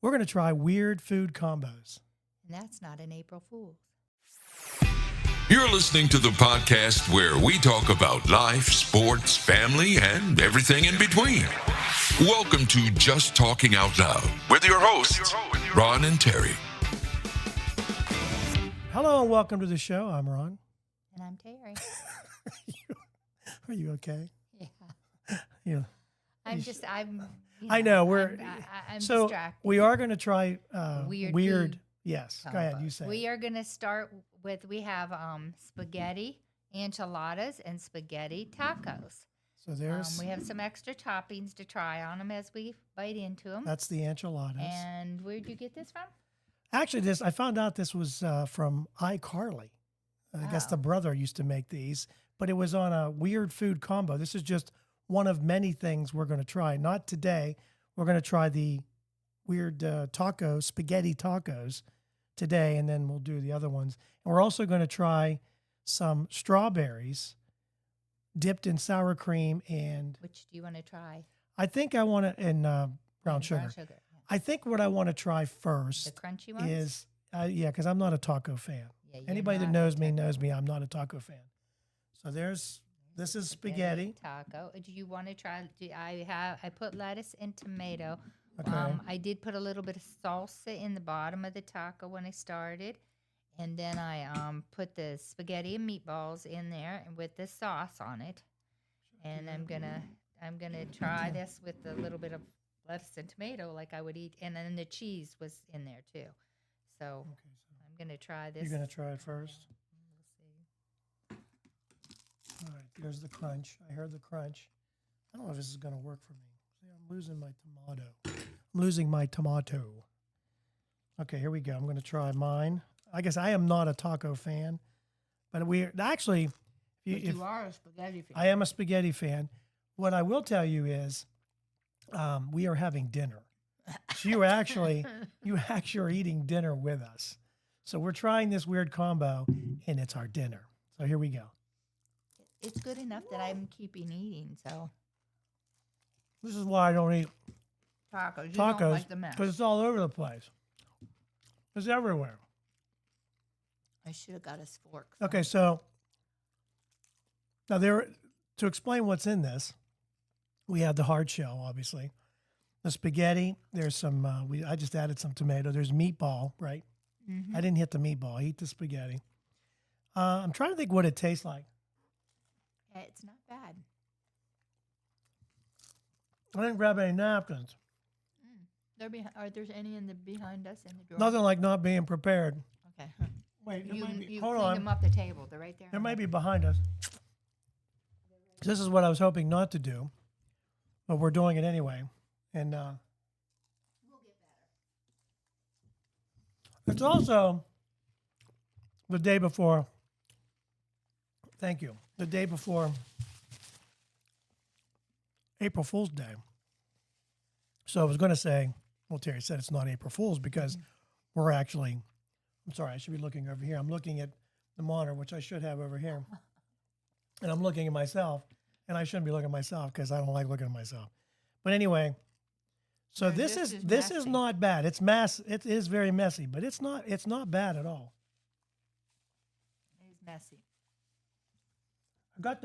We're going to try weird food combos. And that's not an April Fool's. You're listening to the podcast where we talk about life, sports, family, and everything in between. Welcome to Just Talking Out Loud with your hosts, Ron and Terry. Hello and welcome to the show. I'm Ron. And I'm Terry. Are you okay? Yeah. Yeah. I know I'm so distracted. we are going to try Weird weird. food Yes. Go ahead. You say. We are going to start with, we have spaghetti, enchiladas, and spaghetti tacos. So there's. We have some extra toppings to try on them as we bite into them. That's the enchiladas. And where'd you get this from? Actually, I found out this was from iCarly. I guess the brother used to make these, but it was on a weird food combo. This is just one of many things we're going to try. Not today. We're going to try the weird spaghetti tacos today, and then we'll do the other ones. And we're also going to try some strawberries dipped in sour cream and. Which do you want to try? I think I want to in brown sugar. Yeah. I think what I want to try first The crunchy ones? is because I'm not a taco fan. Yeah, you're Anybody that not knows a me taco knows me. I'm not a taco fan. So this is spaghetti. taco. Do you want to try? I put lettuce and tomato. Okay. I did put a little bit of salsa in the bottom of the taco when I started, and then I put the spaghetti and meatballs in there and with the sauce on it. And I'm gonna try this with a little bit of lettuce and tomato, like I would eat, and then the cheese was in there too. So I'm gonna try this. You're gonna try it first. We'll see. All right. There's the crunch. I heard the crunch. I don't know if this is gonna work for me. See, I'm losing my tomato. Okay, here we go. I'm gonna try mine. I guess I am not a taco fan, but we actually. You are a spaghetti fan. I am a spaghetti fan. What I will tell you is, we are having dinner. So you actually are eating dinner with us. So we're trying this weird combo, and it's our dinner. So here we go. It's good enough that I'm keeping eating. So This is why I don't eat tacos. You don't tacos, like the mess. because it's all over the place. It's everywhere. I should have got us forks. Okay, so now to explain what's in this, we have the hard shell, obviously. The spaghetti, there's some, I just added some tomato. There's meatball, right? Mm-hmm. I didn't hit the meatball. I eat the spaghetti. I'm trying to think what it tastes like. It's not bad. I didn't grab any napkins. Are there any behind us in the drawer? Nothing like not being prepared. Okay. Wait, You hold clean on. them up the table. They're right there. There might be behind us. This is what I was hoping not to do, but we're doing it anyway. And We'll get better. it's also the day before. Thank you. The day before April Fool's Day. So I was going to say, well, Terry said it's not April Fool's because we're actually, I'm sorry, I should be looking over here. I'm looking at the monitor, which I should have over here. And I'm looking at myself, and I shouldn't be looking at myself because I don't like looking at myself. But anyway, so No, this this is messy. not bad. It's it is very messy, but it's not bad at all. It is messy. I got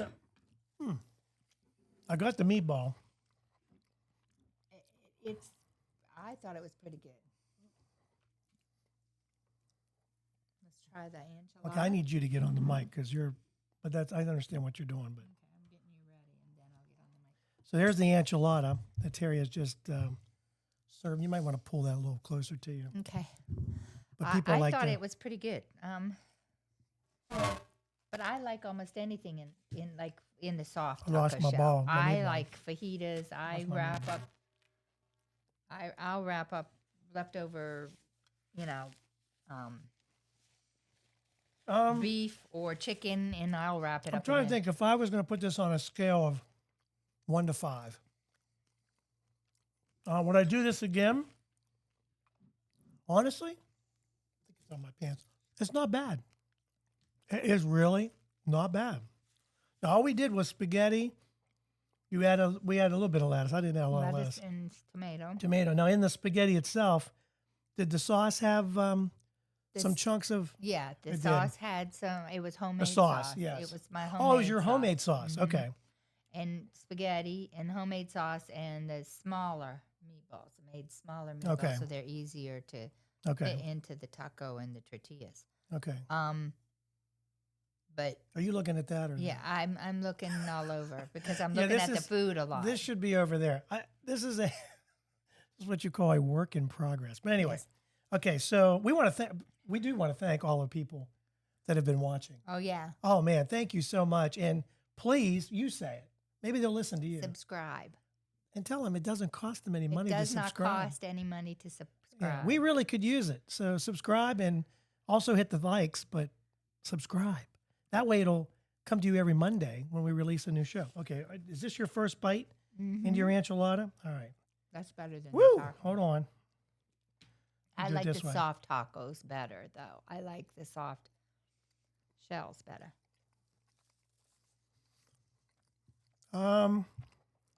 the meatball. I thought it was pretty good. Let's try the enchilada. Okay, I need you to get on the mic because I understand what you're doing. But Okay, I'm getting you ready, and then I'll get on the mic. so there's the enchilada that Terry has just served. You might want to pull that a little closer to you. Okay. But people I thought to, it was pretty good. But I like almost anything in the soft I lost taco my shell. ball. I need I one. like fajitas. Lost my wrap ball. up. I'll wrap up leftover, beef or chicken, and I'll wrap it I'm up. trying in to think if I was going to put this on a scale of 1 to 5. Would I do this again? Honestly, I think it's on my pants. It's not bad. It is really not bad. Now, all we did was spaghetti. We had a little bit of lettuce. I didn't add a lot of lettuce. and tomato. Tomato. Now, in the spaghetti itself, Did the sauce have some This- chunks of Yeah, the It did. sauce had some. It was homemade the sauce? sauce. Yes. It was my Oh, homemade. it was your homemade sauce. Mhm. Okay. And spaghetti and homemade sauce and the smaller meatballs. I made smaller meatballs Okay. so they're easier to Okay. fit into the taco and the tortillas. Okay. But Are you looking at that or yeah, I'm looking all over because I'm Yeah, looking this at the is- food a lot. This should be over there. This is what you call a work in progress. But anyway, Yes. okay. So we do want to thank all the people that have been watching. Oh yeah, Oh man, thank you so much. And please, you say it. Maybe they'll listen to you subscribe. and tell them it doesn't cost them any money It does to not subscribe. cost any money to subscribe. Yeah, we really could use it. So subscribe and also hit the likes, but subscribe. That way it'll come to you every Monday when we release a new show. Okay, is this your first bite into your enchilada? All right. That's better than Woo! the taco. Hold on. I do it like this the way. soft tacos better, though. I like the soft shells better.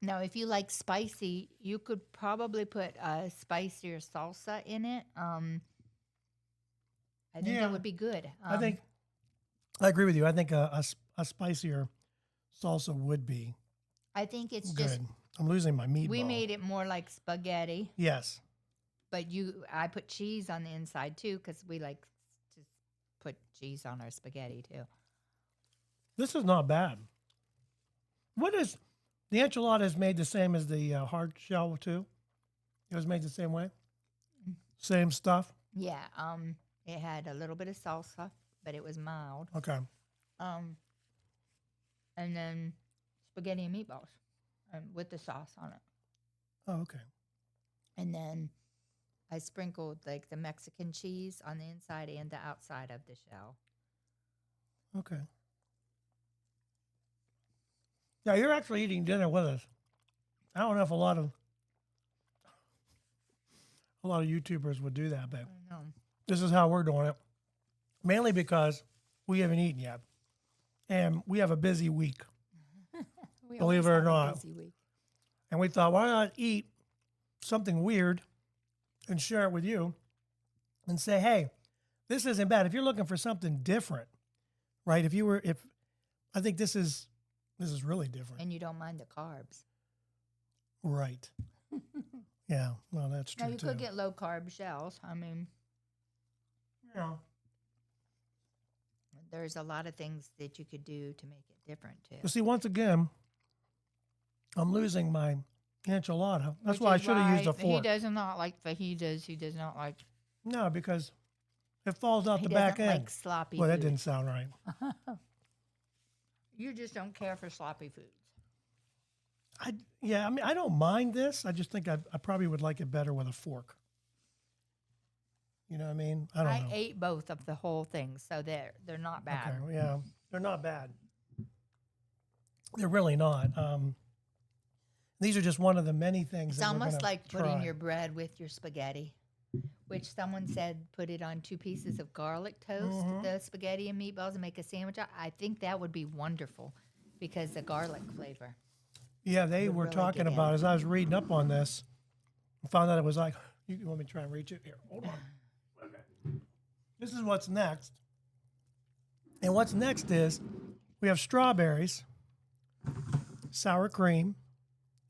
Now, if you like spicy, you could probably put a spicier salsa in it. I think Yeah. that would be good. I think I agree with you. I think a spicier salsa would be I think it's good. just I'm losing my meatball. we made it more like spaghetti, Yes. but I put cheese on the inside too because we like to put cheese on our spaghetti too. This is not bad. What is the enchilada is made the same as the hard shell too? It was made the same way. Same stuff. Yeah, it had a little bit of salsa, but it was mild. Okay. And then spaghetti and meatballs with the sauce on it. Oh, okay. And then I sprinkled like the Mexican cheese on the inside and the outside of the shell. Okay. Yeah, you're actually eating dinner with us. I don't know if a lot of YouTubers would do that, but I don't know. this is how we're doing it. Mainly because we haven't eaten yet, and we have a busy week. We Believe always it or have a not. busy week. And we thought, why not eat something weird and share it with you and say, hey, this isn't bad. If you're looking for something different, right? I think this is really different. And you don't mind the carbs. Right. Yeah. Well, that's true Now you too. could get low carb shells. I mean, Yeah. there's a lot of things that you could do to make it different too. You see, once again, I'm losing my enchilada. That's Which why I is should have used a why fork. He does not like fajitas. He does not like. No, because it falls out He the doesn't back end. like sloppy. Well, that food. didn't sound right. You just don't care for sloppy foods. I mean, I don't mind this. I just think I probably would like it better with a fork. You know what I mean? I don't know. ate both of the whole thing, so they're not bad. Okay, yeah, they're not bad. They're really not. These are just one of the many things. It's that we're almost gonna like putting try. your bread with your spaghetti, which someone said put it on 2 pieces of garlic toast, Mm-hmm. the spaghetti and meatballs, and make a sandwich. I think that would be wonderful because the garlic flavor. Yeah, they would were really talking get in. about as I was reading up on this. I found out it was like, you want me to try and reach it? Here, hold on. Okay. This is what's next. And what's next is we have strawberries, sour cream,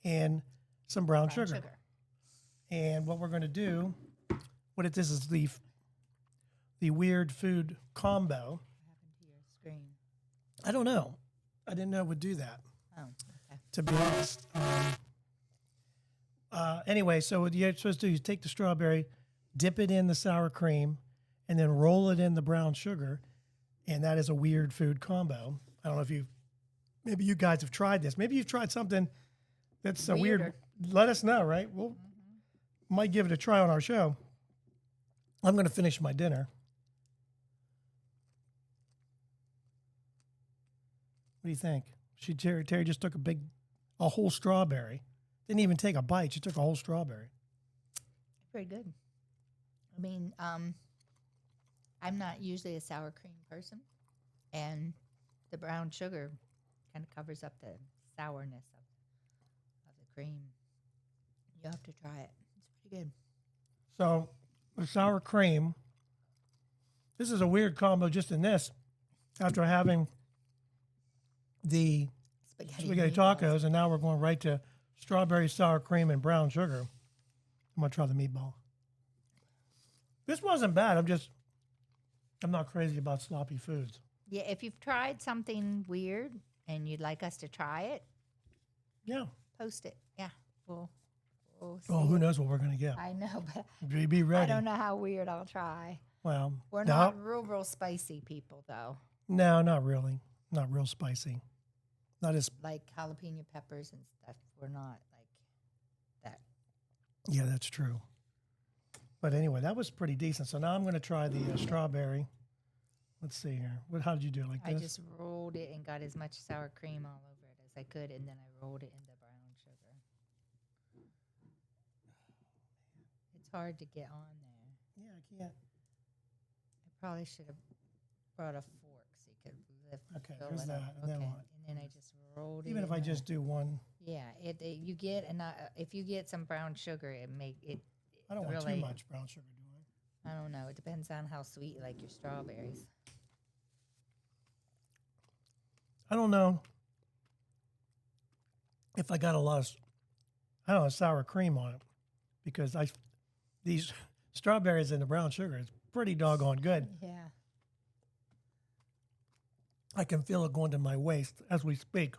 and some brown sugar. And what we're going to do, this is the weird food combo. What happened to your screen? I don't know. I didn't know it would do that, Oh, okay. to be honest. Anyway, so what you're supposed to do is take the strawberry, dip it in the sour cream, and then roll it in the brown sugar. And that is a weird food combo. I don't know if maybe you guys have tried this. Maybe you've tried something that's a weird. Weirder. Let us know, right? We'll might give it a try on our show. I'm going to finish my dinner. What do you think? Terry just took a whole strawberry. Didn't even take a bite. She took a whole strawberry. Very good. I mean, I'm not usually a sour cream person, and the brown sugar kind of covers up the sourness of the cream. You have to try it. It's pretty good. So with sour cream. This is a weird combo just in this. After having the spaghetti meatballs. tacos, and now we're going right to strawberry sour cream and brown sugar. I'm going to try the meatball. This wasn't bad. I'm not crazy about sloppy foods. Yeah, if you've tried something weird and you'd like us to try it, Yeah. post it. Yeah, we'll see Oh, who it. knows what we're going to get? I know, but Be ready. I don't know how weird I'll try. Well, We're no, not real spicy people, though. no, not really. Not real spicy. Not as, Like jalapeno peppers and stuff. We're not like that. yeah, that's true. But anyway, that was pretty decent. So now I'm going to try the strawberry. Let's see here. How did you do it? Like I this? just rolled it and got as much sour cream all over it as I could, and then I rolled it in the brown sugar. It's hard to get on there. Yeah, I can't. I probably should have brought a fork so you could lift. Okay, fill there's it up. that, and then Okay, what? and then I just rolled it. Even if in I there. just do one, Yeah, you get if you get some brown sugar, it make it. I don't want too really- much brown sugar, do I? I don't know. It depends on how sweet you like your strawberries. I don't know if I got a lot of, I don't know, sour cream on it, because these strawberries and the brown sugar is pretty doggone good. Yeah. I can feel it going to my waist as we speak.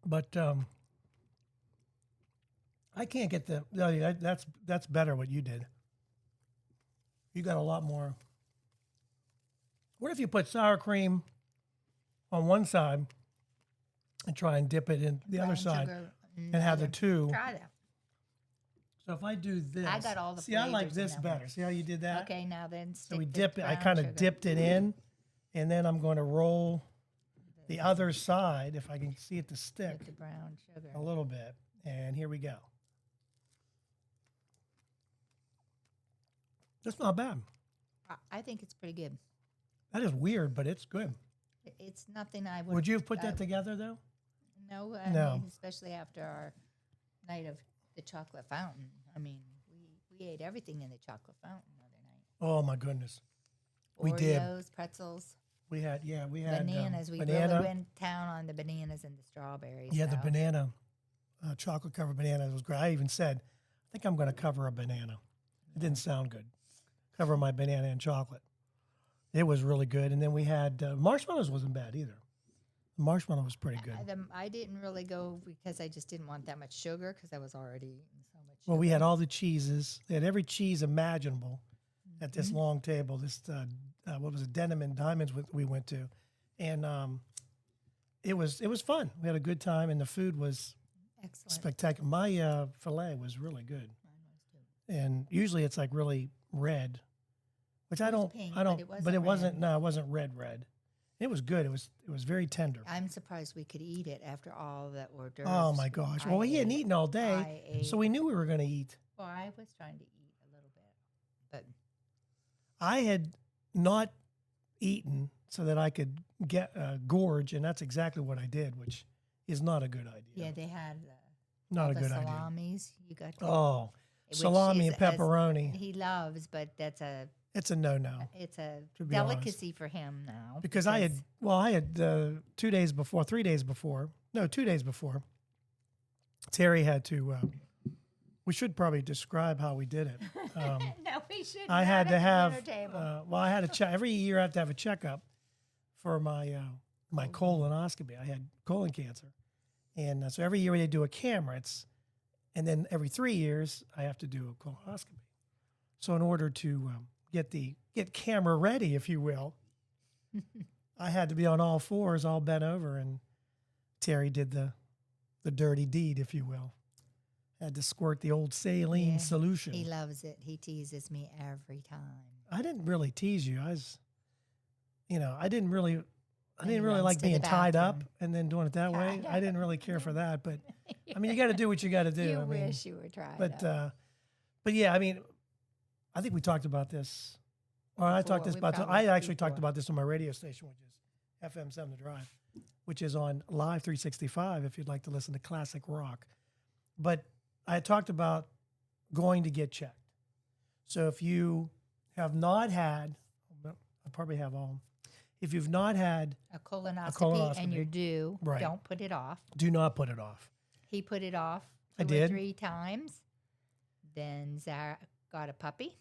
But I can't get that's better what you did. You got a lot more. What if you put sour cream on one side and try and dip it in the other Brown side sugar and have the other- two? Try that. So if I do this, I got all the see, I like flavors in this that better. one. See how you did that? Okay, now then So we stick the dip it. I brown kind of sugar. dipped it in, and then I'm going to roll the other side, if I can see it to stick with the brown sugar. a little bit. And here we go. That's not bad. I think it's pretty good. That is weird, but it's good. It's nothing I would. Would you have put that together though? No, No. mean, especially after our night of the chocolate fountain. I mean, we ate everything in the chocolate fountain the other night. Oh my goodness. We did. Oreos, pretzels, We had bananas. We banana. really went town on the bananas and the strawberries. Yeah, the so- banana, chocolate covered banana was great. I even said, I think I'm going to cover a banana. It didn't sound good. Cover my banana in chocolate. It was really good. And then we had marshmallows wasn't bad either. The marshmallow was pretty good. I didn't really go because I just didn't want that much sugar because I was already eating so much. Well, we sugar. had all the cheeses. They had every cheese imaginable at this long table. This, what was it, Denim and Diamonds we went to. And it was fun. We had a good time, and the food was Excellent. spectacular. My filet was really good. Mine was too. And usually it's like really red, which I It was don't, pink, I but don't, it but it wasn't wasn't, red. no, it wasn't red. It was good. It was very tender. I'm surprised we could eat it after all the hors d'oeuvres. Oh my gosh. Well, he hadn't eaten all day, so we knew we were going to eat. Well, I was trying to eat a little bit, but I had not eaten so that I could get gorge, and that's exactly what I did, which is not a good idea. yeah, they had not all a the good idea. salamis. You got to, Oh, which salami is and pepperoni. he loves, but it's a It's a no-no. to be honest. delicacy for him now. Because I had 2 days before, 3 days before, no, 2 days before, Terry had to, we should probably describe how we did it. No, we should. I not had to at the have, dinner table. I had a check, every year I have to have a checkup for my colonoscopy. I had colon cancer. And so every year they do a camera, and then every 3 years I have to do a colonoscopy. So in order to get camera ready, if you will, I had to be on all fours, all bent over, and Terry did the dirty deed, if you will. Had to squirt the old saline Yeah, solution. He loves it. He teases me every time. I didn't really tease you. I didn't really he runs like to the being tied up bathroom. and then doing it that way. Tied I didn't really care for that, but I mean, you got to do what you got to do. You I mean, wish you were trying. but yeah, I mean, I think we talked about this, or I talked Before, this we about. I probably actually talked before. about this on my radio station, which is FM 7 The Drive, which is on Live 365 if you'd like to listen to classic rock. But I talked about going to get checked. So if you have not had, I probably have all. If you've not had, A colonoscopy, colonoscopy. and you're due, Right. don't put it off. do not put it off. He put it off I 2 or did. 3 times. Then Zach got a puppy.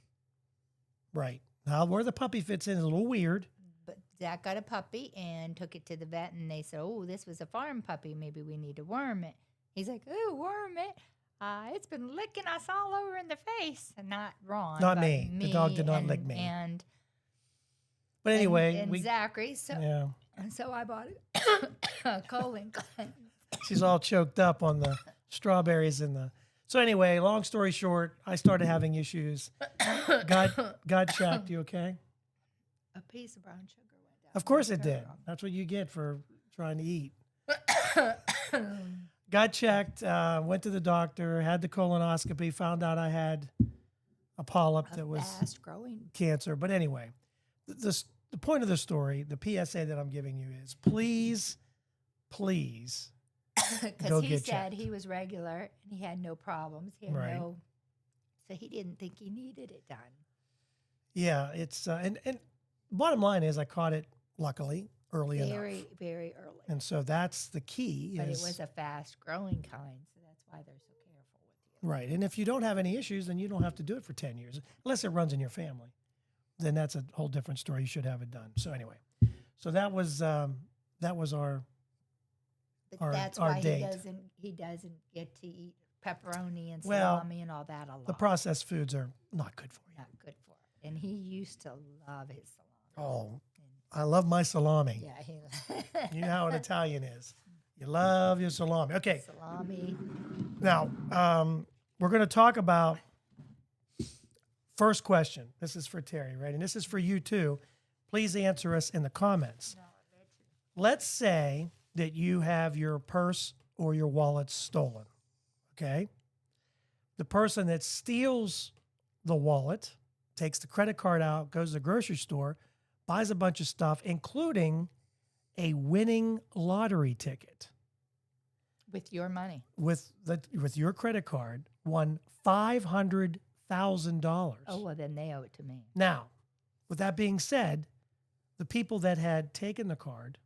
Right. Now, where the puppy fits in is a little weird. But Zach got a puppy and took it to the vet, and they said, "Oh, this was a farm puppy. Maybe we need to worm it." He's like, "Oh, worm it. It's been licking us all over in the face." And not Ron. Not but me. The dog did not lick me. And But anyway, and Zachary. So yeah, so I bought a colon cleanse. she's all choked up on the strawberries and the. So anyway, long story short, I started having issues. Got checked. You okay? A piece of brown sugar went down. Of course my it did. throat. That's what you get for trying to eat. Got checked. Went to the doctor. Had the colonoscopy. Found out I had a polyp that was Fast growing. cancer. But anyway, the point of the story, the PSA that I'm giving you is please Go Because he get said checked. he was regular and he had no problems. He had Right. so he didn't think he needed it done. Yeah, it's and bottom line is I caught it luckily early Very, enough, very early. and so that's the key. But it is, was a fast growing kind, so that's why they're so careful with you. right, and if you don't have any issues, then you don't have to do it for 10 years, unless it runs in your family. Then that's a whole different story. You should have it done. So anyway, so that was our But that's our why date. he doesn't get to eat pepperoni and Well, salami and all that a lot. the processed foods are not good for you. Not good for it. And he used to love his salami. Oh, I love my salami. Yeah, he You know how an Italian is. You love your salami. Okay, salami. now we're going to talk about first question. This is for Terry, right? And this is for you too. Please answer us in the comments. Let's say that you have your purse or your wallet stolen, okay? The person that steals the wallet takes the credit card out, goes to the grocery store, buys a bunch of stuff, including a winning lottery ticket With your money. with your credit card, won $500,000. Oh, well, then they owe it to me. Now, with that being said, the people that had taken the card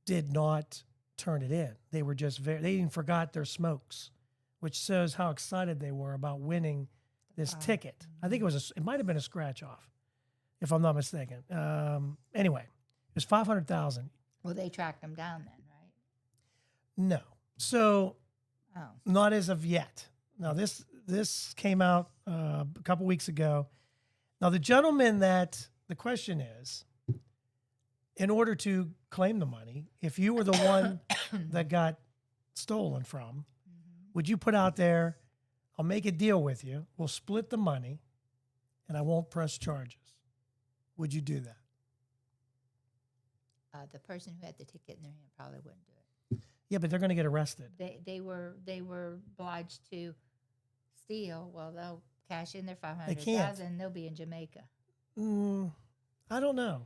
did not turn it in. They were just they even forgot their smokes, which shows how excited they were about winning this ticket. I think it might have been a scratch off, if I'm not mistaken. Anyway, it was 500,000. Well, they tracked them down then, right? No, so Oh. not as of yet. Now this came out a couple weeks ago. Now the gentleman that the question is, in order to claim the money, if you were the one that got stolen from, would you put out there, I'll make a deal with you, we'll split the money, and I won't press charges? Would you do that? The person who had the ticket in their hand probably wouldn't do it. Yeah, but they're going to get arrested. They were obliged to steal. Well, they'll cash in their $500,000. They'll be in Jamaica. I don't know.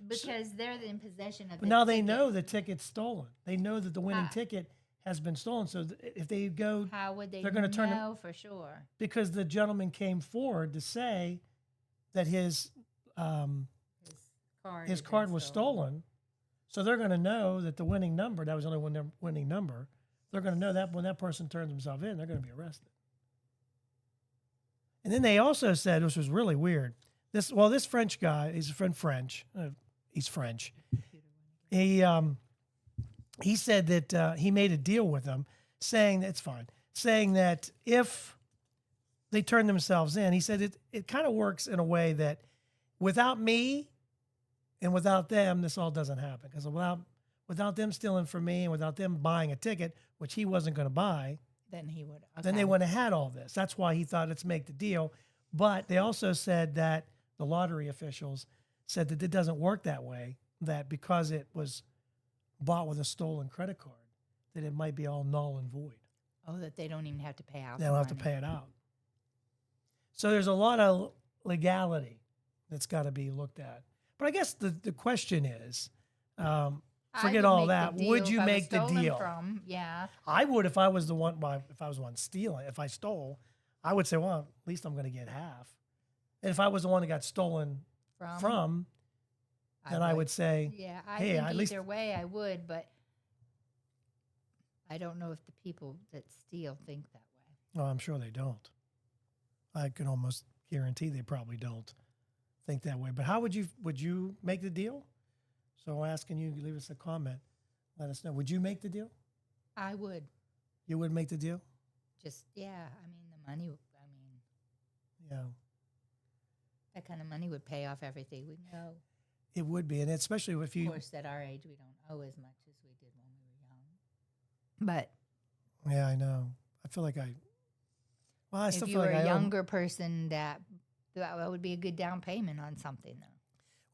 Because they're in possession of. But the now they ticket. know the ticket's stolen. They know that the winning ticket has been stolen. So if they go, How would they they're gonna turn it- know for sure? because the gentleman came forward to say that his His card was stolen, so they're going to know that the winning number, that was the only one winning number, they're going to know that when that person turns himself in, they're going to be arrested. And then they also said, which was really weird, this French guy, he's French, he's French. He said that he made a deal with them, saying that if they turn themselves in, he said it kind of works in a way that without me and without them, this all doesn't happen. Because without them stealing from me and without them buying a ticket, which he wasn't going to buy, Then he would. then they wouldn't have had all this. That's why he thought, let's make the deal. But they also said that the lottery officials said that it doesn't work that way, that because it was bought with a stolen credit card, that it might be all null and void. Oh, that they don't even have to pay out. They don't have to pay it out. So there's a lot of legality that's got to be looked at. But I guess the question is, forget all that. Would you make the deal? Yeah. I would if I was the one. If I was one stealing, if I stole, I would say, well, at least I'm going to get half. And if I was the one that got stolen from then I would say, yeah, I hey, think at either least way I would, but I don't know if the people that steal think that way. Oh, I'm sure they don't. I can almost guarantee they probably don't think that way. But how would you make the deal? So I'm asking you, leave us a comment. Let us know. Would you make the deal? I would You would make the deal? just, yeah, I mean, the money, I mean, Yeah, that kind of money would pay off everything. We know, it would be. And especially if of you, course, at our age, we don't owe as much as we did when we were young. But yeah, I know. I feel like well, I still if you feel were like a I younger person, that would be a good down payment on something, though.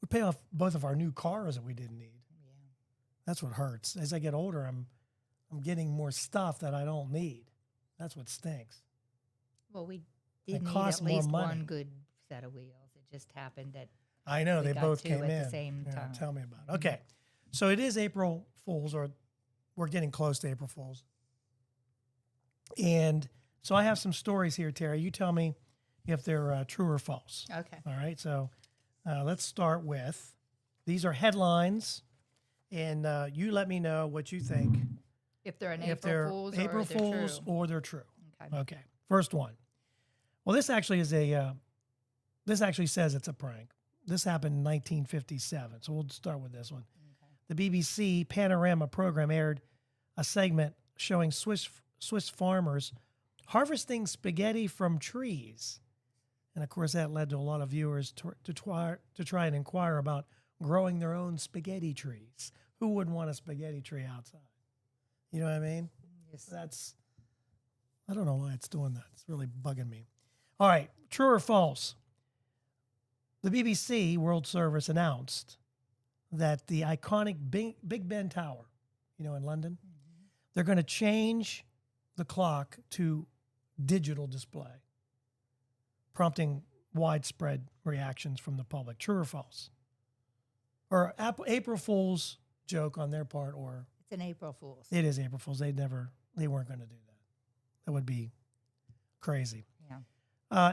would pay off both of our new cars that we didn't need. Yeah. That's what hurts. As I get older, I'm getting more stuff that I don't need. That's what stinks. Well, we did need costs at more least money. one good set of wheels. It just happened that I know We they got both two came at the in. same Yeah, time. tell me about it. Okay, so it is April Fool's, or we're getting close to April Fool's, and so I have some stories here, Terry. You tell me if they're true or false. okay. All right, so let's start with these are headlines, and you let me know what you think. If they're an If April they're Fools April or they're Fools true. or they're true. Okay. Okay, first one. Well, this actually is this actually says it's a prank. This happened in 1957, so we'll start with this one. The BBC Panorama program aired a segment showing Swiss farmers harvesting spaghetti from trees, and of course that led to a lot of viewers to try and inquire about growing their own spaghetti trees. Who wouldn't want a spaghetti tree outside? You know what I mean? Yes. I don't know why it's doing that. It's really bugging me. All right, true or false? The BBC World Service announced that the iconic Big Ben Tower, in London, they're going to change the clock to digital display, prompting widespread reactions from the public. True or false? Or April Fool's joke on their part, or It's an April Fool's. it is April Fool's. They weren't going to do that. That would be crazy. Yeah.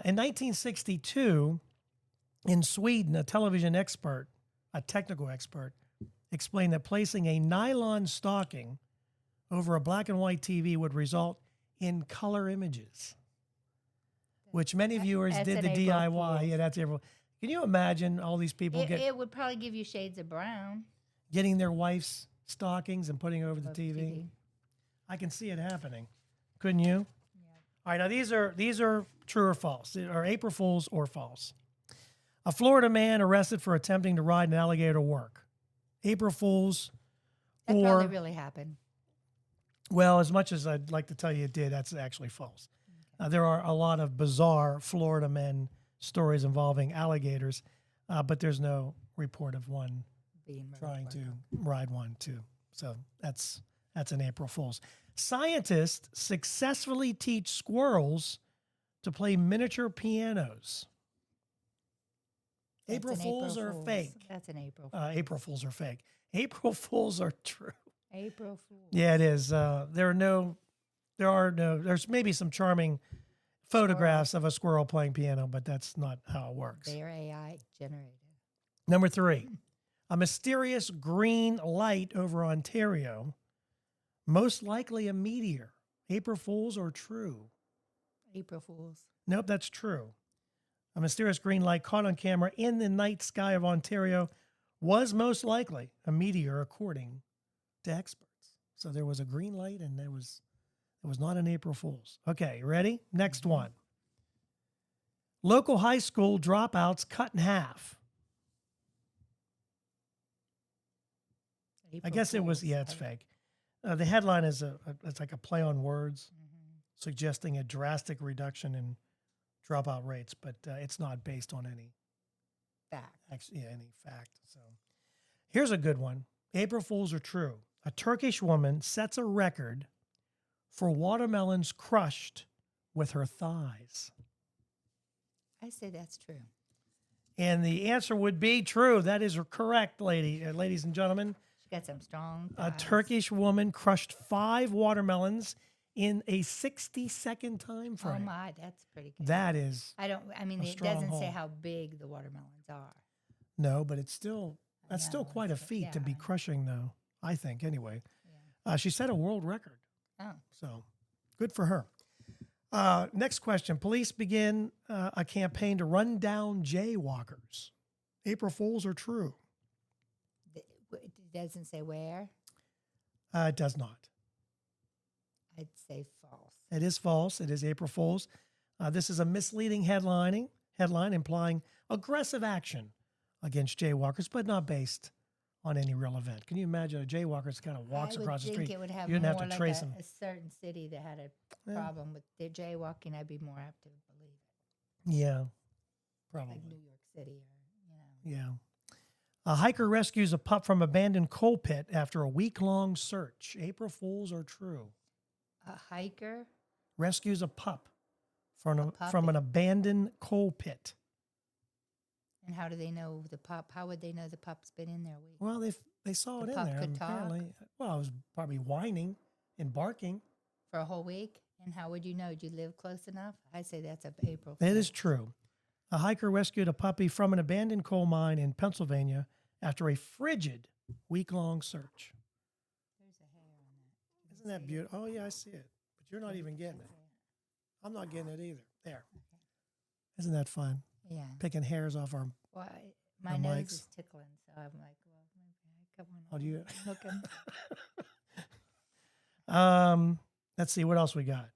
In 1962, in Sweden, a television expert, a technical expert, explained that placing a nylon stocking over a black and white TV would result in color images, which many viewers That's did an the April DIY. Fool's. Yeah, that's April. Can you imagine all these people It would probably give you shades of brown. getting their wife's stockings and putting it over the Above TV? I can see it happening. Couldn't you? All right, now these are true or false. Are April Fools or false? A Florida man arrested for attempting to ride an alligator to work. April Fools, That or probably really happened. well, as much as I'd like to tell you it did, that's actually false. There are a lot of bizarre Florida men stories involving alligators, but there's no report of one Being trying to ride one too. So that's an April Fool's. Scientists successfully teach squirrels to play miniature pianos. That's April an Fools are Fool's. fake. That's an April Fool's. April Fools are fake. April Fools are true. April Fool's. Yeah, it is. There's maybe some charming photographs of a squirrel playing piano, but that's not how it works. They are AI generated. Number 3, a mysterious green light over Ontario, most likely a meteor. April Fools or true? April Fool's. Nope, that's true. A mysterious green light caught on camera in the night sky of Ontario was most likely a meteor, according to experts. So there was a green light, and it was not an April Fool's. Okay, you ready? Next one. Local high school dropouts cut in half. I April guess it was, Fool's. it's fake. The headline is it's like a play on words, suggesting a drastic reduction in dropout rates, but it's not based on any Fact. any fact. So here's a good one. April Fools are true. A Turkish woman sets a record for watermelons crushed with her thighs. I say that's true. And the answer would be true. That is correct, ladies and gentlemen. She got some strong A thighs. Turkish woman crushed 5 watermelons in a 60-second time Oh frame. my, that's pretty good. That is I mean, a it strong doesn't say haul. how big the watermelons are. no, but it's still that's still know, quite a it's- feat to be yeah. crushing, though. I think anyway. Yeah. She set a world record, Oh, so good for her. Next question: Police begin a campaign to run down jaywalkers. April Fools are true. it doesn't say where. It does not. I'd say false. It is false. It is April Fools. This is a misleading headline implying aggressive action against jaywalkers, but not based on any real event. Can you imagine a jaywalker just kind of walks I would across the think street? it would have You didn't more have to like trace him. a certain city that had a Yeah. problem with their jaywalking. I'd be more apt to believe it, Yeah, probably. like New York City, or you know. Yeah. A hiker rescues a pup from abandoned coal pit after a week-long search. April Fools are true. A hiker. Rescues a pup from A from an puppy. abandoned coal pit. And how do they know the pup? How would they know the pup's been in there a week? Well, they saw The it in pup there. could talk? Apparently, well, it was probably whining and barking. For a whole week? And how would you know? Did you live close enough? I say that's a April. It is Fool. true. A hiker rescued a puppy from an abandoned coal mine in Pennsylvania after a frigid week-long search. There's a hair on that. Isn't that beautiful? Oh, yeah, I see it. But you're not even getting it. I'm not getting it either. There. Isn't that fun? Yeah. Picking hairs off our. Well, my Our nose mics. is tickling, so I'm like, well, maybe I come on. Oh, do you? Looking. Let's see what else we got.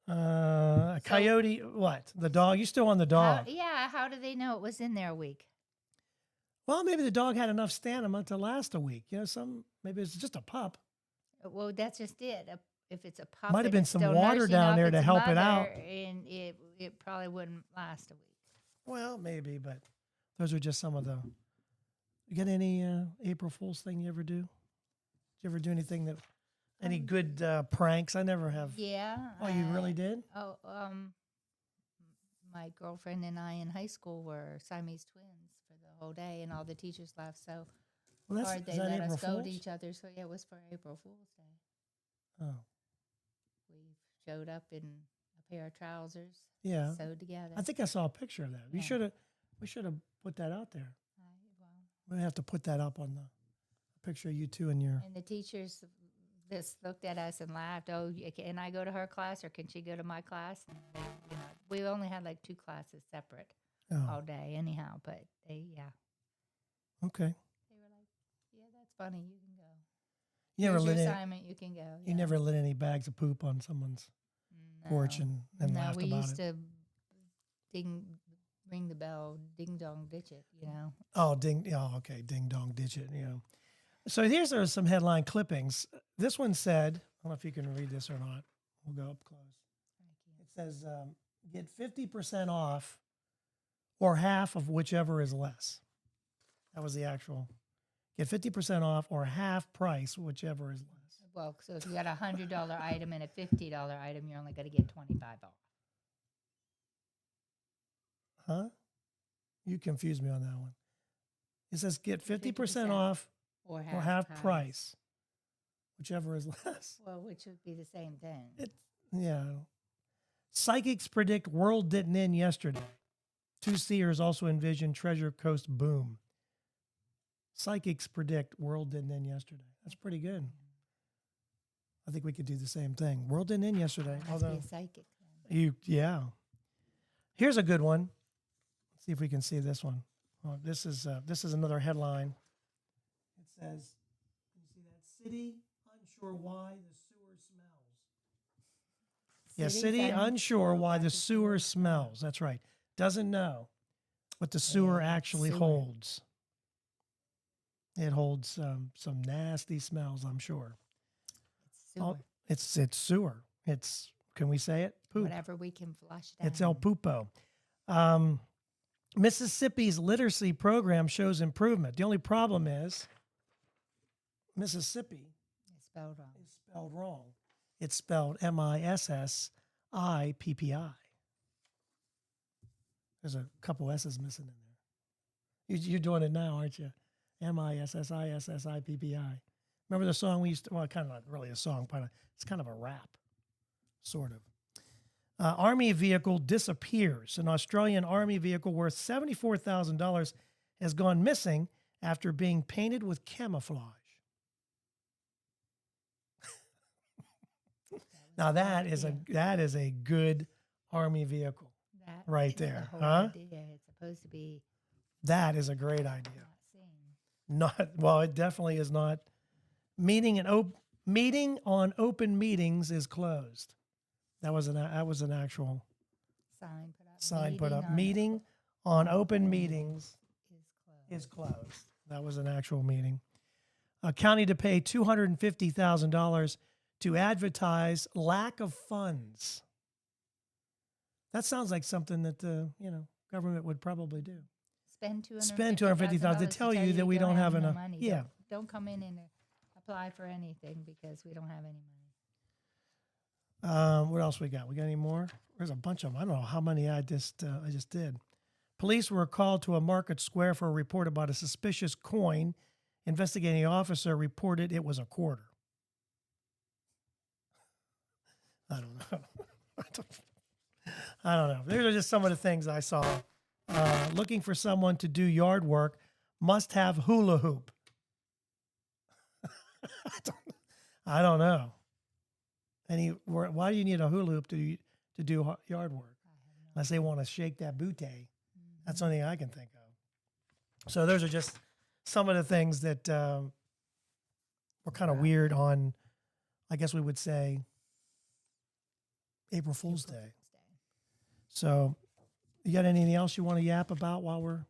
A coyote. What? The dog? You still on the dog? How do they know it was in there a week? Well, maybe the dog had enough stamina to last a week. You know, maybe it's just a pup. Well, that's just it. If it's a pup, Might have and been it's some still water nursing down off there to its help it out. mother, and it probably wouldn't last a week. Well, maybe, but those are just some of the. You got any April Fool's thing you ever do? Did you ever do anything that, any good pranks? I never have. Yeah. Oh, you really did? Oh, my girlfriend and I in high school were Siamese twins for the whole day, and all the teachers laughed so Well, hard is they that let April us go to Fool's? each other. So yeah, it was for April Fool's Day. Oh, We showed up in a pair of trousers, yeah. sewed together. I think I saw a picture of that. Yeah. We should have put that out there. Well, We have to put that up on the picture of you two and your. and the teachers just looked at us and laughed. Oh, can I go to her class or can she go to my class? And they, we only had like 2 classes separate all Oh, day, anyhow. But okay. they were like, "Yeah, that's funny. You can go. You never Here's your lit any, assignment. You can go." you Yeah. never lit any bags of poop on someone's porch and No, laughed we about used it. to ring the bell, ding dong, ditch it. Oh, okay, ding dong, ditch it. Yeah. So are some headline clippings. This one said, I don't know if you can read this or not. We'll go up close. It says, get 50% off or half of whichever is less. That was the actual. Get 50% off or half price, whichever is less. Well, so if you got a $100 item and a $50 item, you're only going to get 25 off. Huh? You confused me on that one. It says get 50% 50% off Or or half price, whichever is less. Well, which would be the same thing. Yeah. Psychics predict world didn't end yesterday. 2 seers also envision Treasure Coast boom. Psychics predict world didn't end yesterday. That's pretty good. I think we could do the same thing. World didn't end yesterday. Must be Although a psychic. Then. yeah. Here's a good one. Let's see if we can see this one. Oh, this is another headline. It says, "You see that city unsure why the sewer smells." Yeah, city unsure why the sewer smells. That's right. Doesn't know what the sewer Yeah, actually sewer. holds. It holds some nasty smells, I'm sure. It's sewer. Oh, it's sewer. It's, can we say it? Poop. Whatever we can flush down. It's El Pupo. Mississippi's literacy program shows improvement. The only problem is Mississippi It's spelled wrong. is spelled wrong. It's spelled Missippi. There's a couple S's missing in there. You're doing it now, aren't you? Missisippi. Remember the song we used to, well, kind of not really a song, but it's kind of a rap, sort of. Army vehicle disappears. An Australian Army vehicle worth $74,000 has gone missing after being painted with camouflage. Now that is a good Army vehicle That right is the there, whole huh? idea. It's supposed to be That is a great idea. not seen. Not well, it definitely is not. Meeting on open meetings is closed. That was an actual Sign put up. sign put up. on Meeting on open meetings is closed. is closed. That was an actual meeting. A county to pay $250,000 to advertise lack of funds. That sounds like something that the government would probably do. Spend $250,000 to tell you that we don't have enough. money. Yeah. Don't come in and apply for anything because we don't have any money. What else we got? We got any more? There's a bunch of them. I don't know how many I just did. Police were called to a market square for a report about a suspicious coin. Investigating officer reported it was a quarter. I don't know. I don't know. These are just some of the things I saw. Looking for someone to do yard work, must have hula hoop. I don't know. Why do you need a hula hoop to do yard work? Unless they want to shake that bootay. That's the only thing I can think of. So those are just some of the things that were kind of weird on, I guess we would say, April Fool's Day. So you got anything else you want to yap about while we're...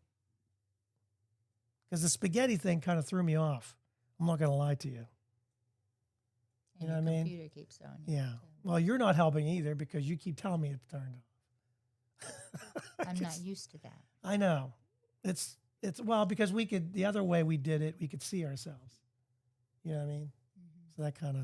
Because the spaghetti thing kind of threw me off. I'm not going to lie to you. You know what I mean? Computer keeps on. you, Yeah. too. Well, you're not helping either because you keep telling me it's turned off. I'm not used to that. I know. It's well, because the other way we did it, we could see ourselves. You know what I mean? So that kind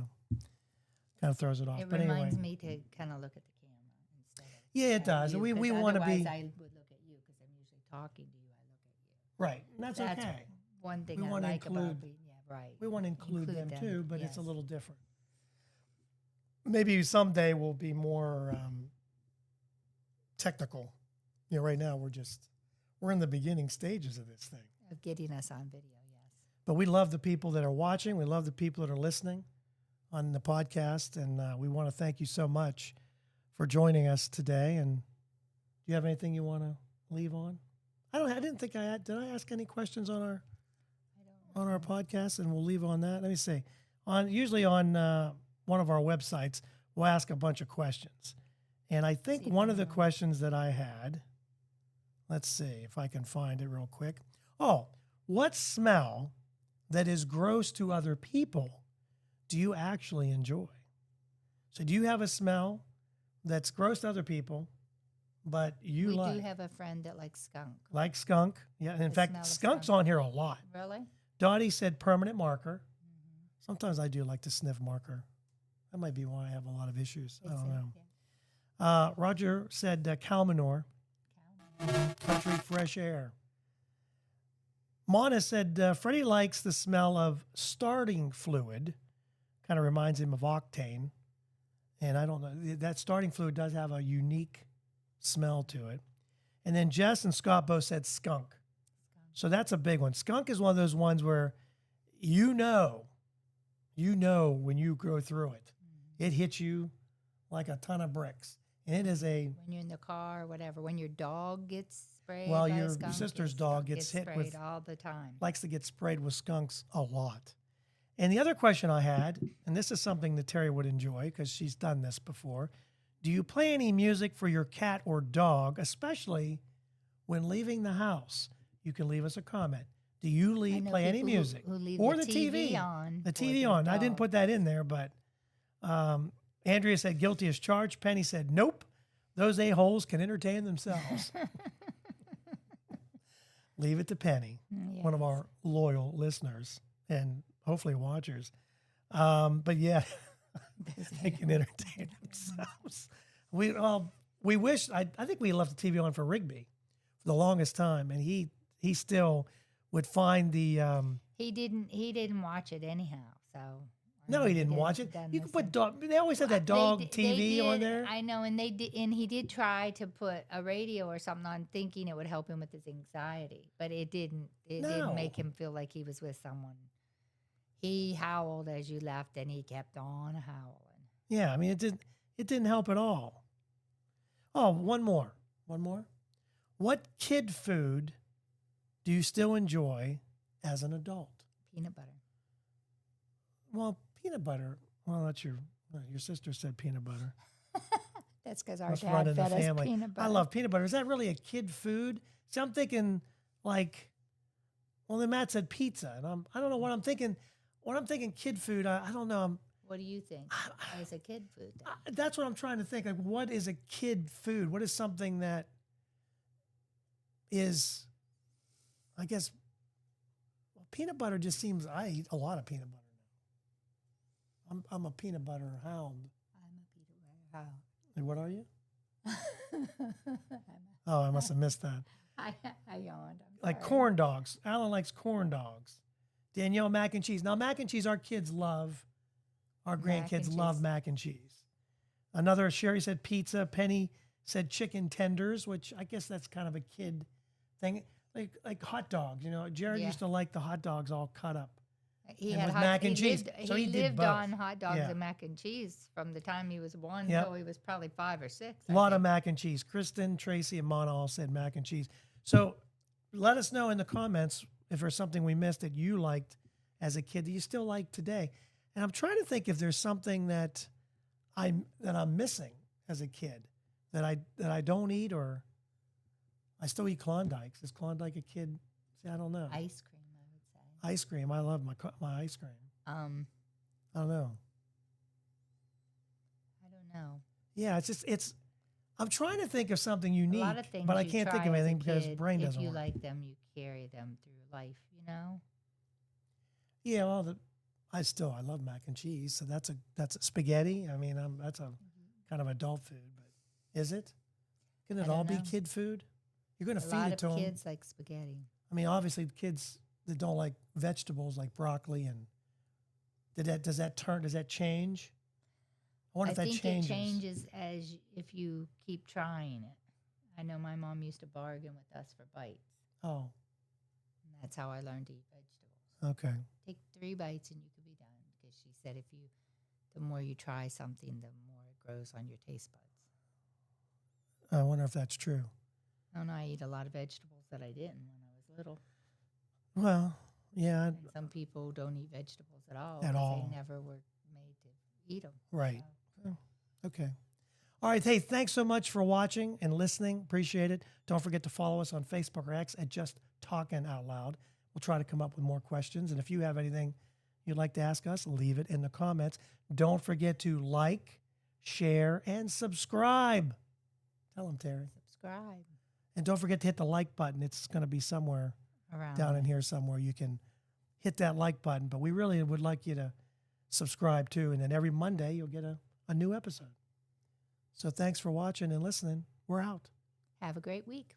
of throws it off. It But reminds anyway. me to kind of look at the camera instead of Yeah, it does. you, We 'cause want to be otherwise I would look at you because I'm usually talking to you. I look at you. right. And that's okay. One thing We I wanna like about include- being, right. We want to include them too, but it's a yes. little different. Maybe someday we'll be more technical. Right now we're in the beginning stages of this thing. Of getting us on video, yes. But we love the people that are watching. We love the people that are listening on the podcast, and we want to thank you so much for joining us today. And do you have anything you want to leave on? I didn't think I had. Did I ask any questions on our podcast? And we'll leave on that. Let me see. Usually on one of our websites, we'll ask a bunch of questions. And I think one of the questions that I had, let's see if I can find it real quick. Oh, what smell that is gross to other people do you actually enjoy? So do you have a smell that's gross to other people, but you We like? do have a friend that likes skunk. Like skunk? Yeah, and in The fact, smell of skunk's skunk. on here a lot. Really? Dottie said permanent marker. Sometimes I do like to sniff marker. That might be why I have a lot of issues. I don't know. Roger said cow manure, country fresh air. Mona said Freddie likes the smell of starting fluid. Kind of reminds him of octane. And I don't know, that starting fluid does have a unique smell to it. And then Jess and Scott both said skunk. So that's a big one. Skunk is one of those ones where you know when you go through it. It hits you like a ton of bricks. And it is When you're in the car or whatever, when your dog gets sprayed Well, by a your skunk, sister's it's- dog gets hit sprayed with- all the time. likes to get sprayed with skunks a lot. And the other question I had, and this is something that Terry would enjoy because she's done this before. Do you play any music for your cat or dog, especially when leaving the house? You can leave us a comment. Do you I know play any people who- music? who leave or the the TV on The for TV their on. I didn't dog. put that in there, but Andrea said guilty as charged. Penny said, nope. Those a-holes can entertain themselves. Leave it to Penny, one of our loyal listeners and hopefully watchers. But yeah, they can entertain themselves. We wish, I think we left the TV on for Rigby for the longest time, and he still would find the He didn't watch it anyhow. So No, he didn't watch it. You can put dog. They always have that dog TV on there. I know, and they did, and he did try to put a radio or something on, thinking it would help him with his anxiety, but it didn't. It didn't make him feel like he was with someone. He howled as you left, and he kept on howling. Yeah, I mean, it didn't help at all. Oh, one more. What kid food do you still enjoy as an adult? Peanut butter. Well, peanut butter. Well, that's your sister said peanut butter. That's because our Must run dad in the fed us family. peanut butter. I love peanut butter. Is that really a kid food? See, I'm thinking like, well, then Matt said pizza, and I don't know what I'm thinking. When I'm thinking kid food, I don't know. What do you think as a kid food? Then? That's what I'm trying to think. Like, what is a kid food? What is something that is, I guess, well, peanut butter just seems, I eat a lot of peanut butter now. I'm a peanut butter hound. I'm a peanut butter hound. Like, what are you? Oh, I must have missed that. I yawned. Like corn dogs. Alan likes corn dogs. Danielle, mac and cheese. Now, mac and cheese, our kids love. Our grandkids love mac and cheese. Another, Sherry said pizza. Penny said chicken tenders, which I guess that's kind of a kid thing. Like hot dogs. You know, Jared used to like the hot dogs all cut up. He and had with mac and cheese. So he lived on hot dogs Yeah. and mac and cheese from the time he was born Yep. until he was probably 5 or 6. A lot of mac and cheese. Kristen, Tracy, and Mona all said mac and cheese. So let us know in the comments if there's something we missed that you liked as a kid that you still like today. And I'm trying to think if there's something that I'm missing as a kid that I don't eat, or I still eat Klondikes. Is Klondike a kid? See, I don't know. Ice cream, I would say. Ice cream. I love my ice cream. I don't know. I don't know. Yeah, it's. I'm trying to think of something unique, A lot of things but I you can't think try of as a anything because kid, brain doesn't If you work. like them, you carry them through life, you know? Yeah, well, I love mac and cheese, so that's a spaghetti. I mean, that's a kind of adult food, but is it? Can it I all don't be know. kid food? You're going to A feed lot it to of them. kids like spaghetti. I mean, obviously, kids that don't like vegetables, like broccoli, and does that change? I wonder if that think changes. it changes as if you keep trying it. I know my mom used to bargain with us for bites. Oh, And that's how I learned to eat vegetables. okay. Take 3 bites and you could be done. Because she said the more you try something, the more it grows on your taste buds. I wonder if that's true. I don't know, I eat a lot of vegetables that I didn't when I was little. Well, yeah, And some people don't eat vegetables at all. At 'cause all. They never were made to eat them. right. Oh, okay. All right. Hey, thanks so much for watching and listening. Appreciate it. Don't forget to follow us on Facebook or X at Just Talking Out Loud. We'll try to come up with more questions. And if you have anything you'd like to ask us, leave it in the comments. Don't forget to like, share, and subscribe. Tell them, Terry. Subscribe And don't forget to hit the like button. It's going to be somewhere around. down in here somewhere. You can hit that like button. But we really would like you to subscribe too. And then every Monday, you'll get a new episode. So thanks for watching and listening. We're out. Have a great week.